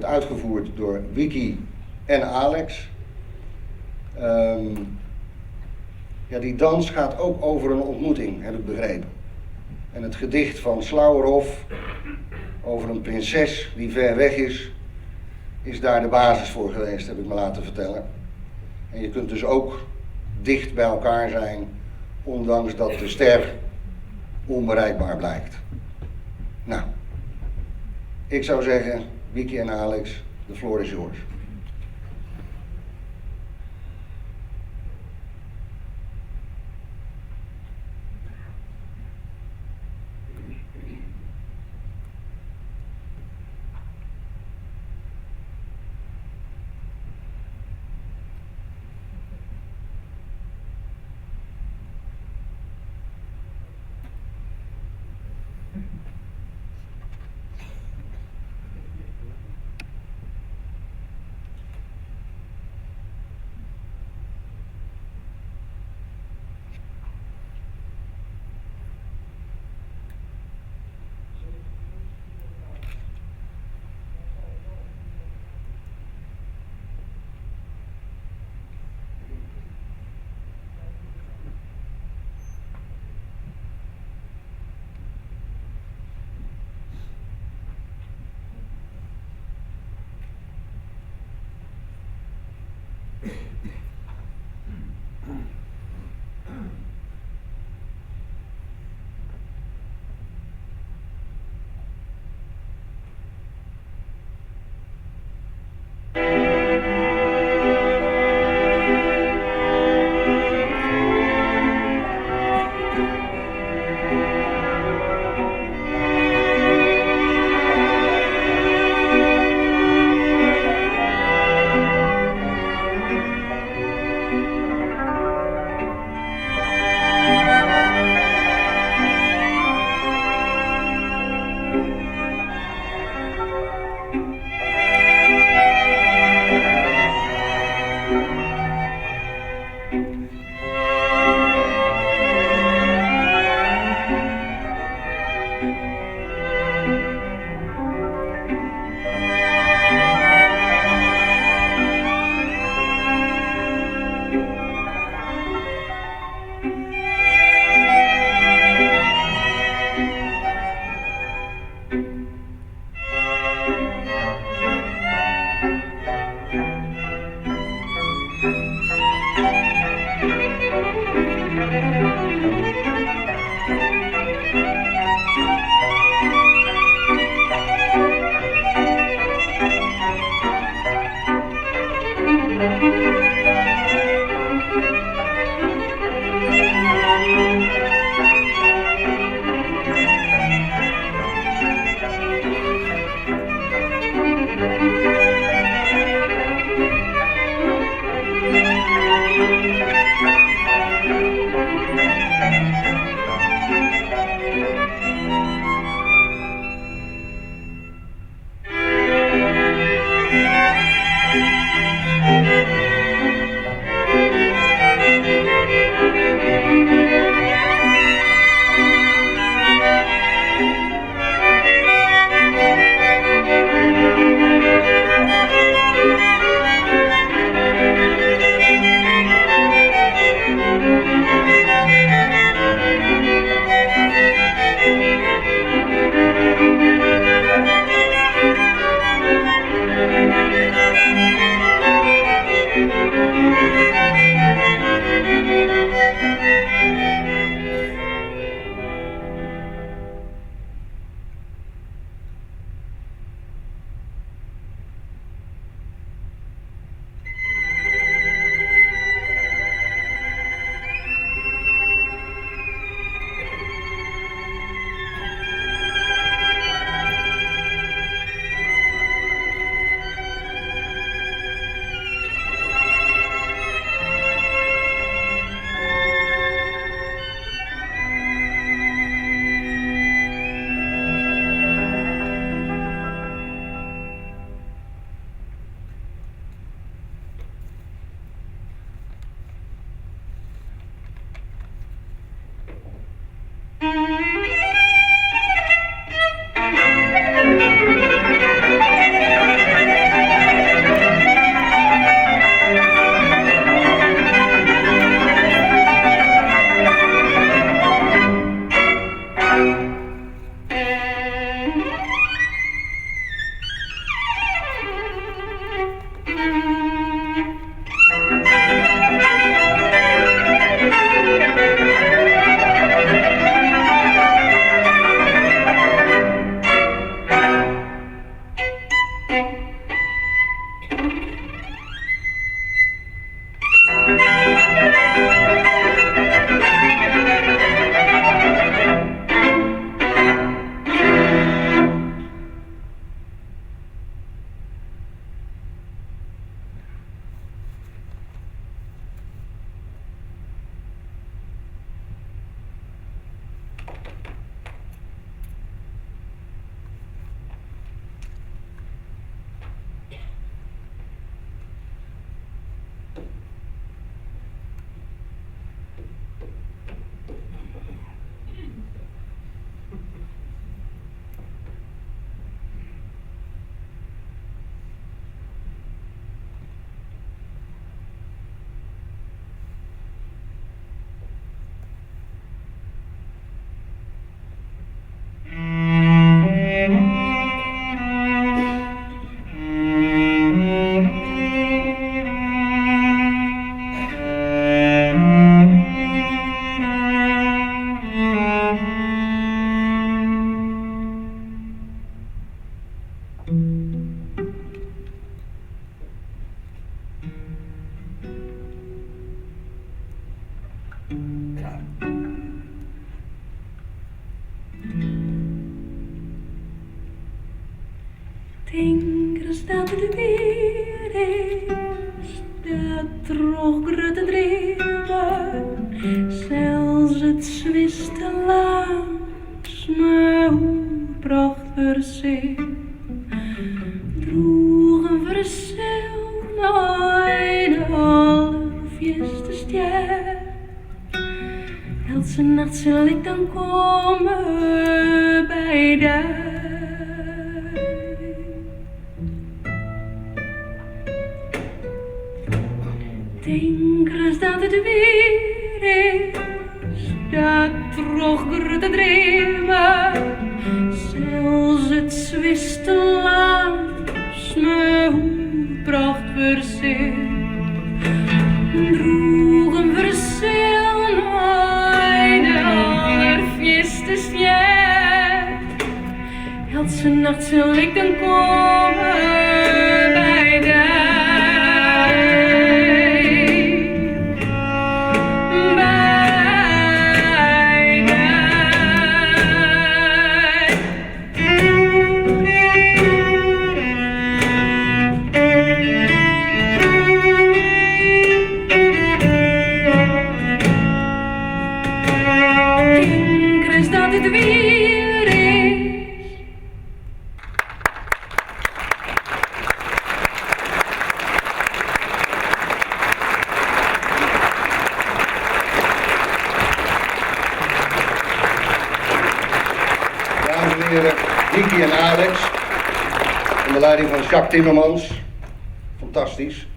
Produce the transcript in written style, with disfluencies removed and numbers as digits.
wordt uitgevoerd door Wiki en Alex. Ja, die dans gaat ook over een ontmoeting, heb ik begrepen. En het gedicht van Slauerhoff over een prinses die ver weg is daar de basis voor geweest, heb ik me laten vertellen. En je kunt dus ook dicht bij elkaar zijn, ondanks dat de ster onbereikbaar blijkt. Nou, ik zou zeggen, Wiki en Alex, de floor is yours. Denk dat het weer is, dat drooggrote dreven, zelfs het zwiste langs me bracht verzin. Droegen verzil nooit alle fiestestjer. Elke nacht zal ik dan komen bij de. Denk eens dat het weer is, dat drooggrote dreven, zelfs het zwiste langs me bracht verzin. Droegen verzil nooit aller fiestestjer. Elke nacht zal ik dan komen bij de. Niki en Alex, onder leiding van Jacques Timmermans. Fantastisch.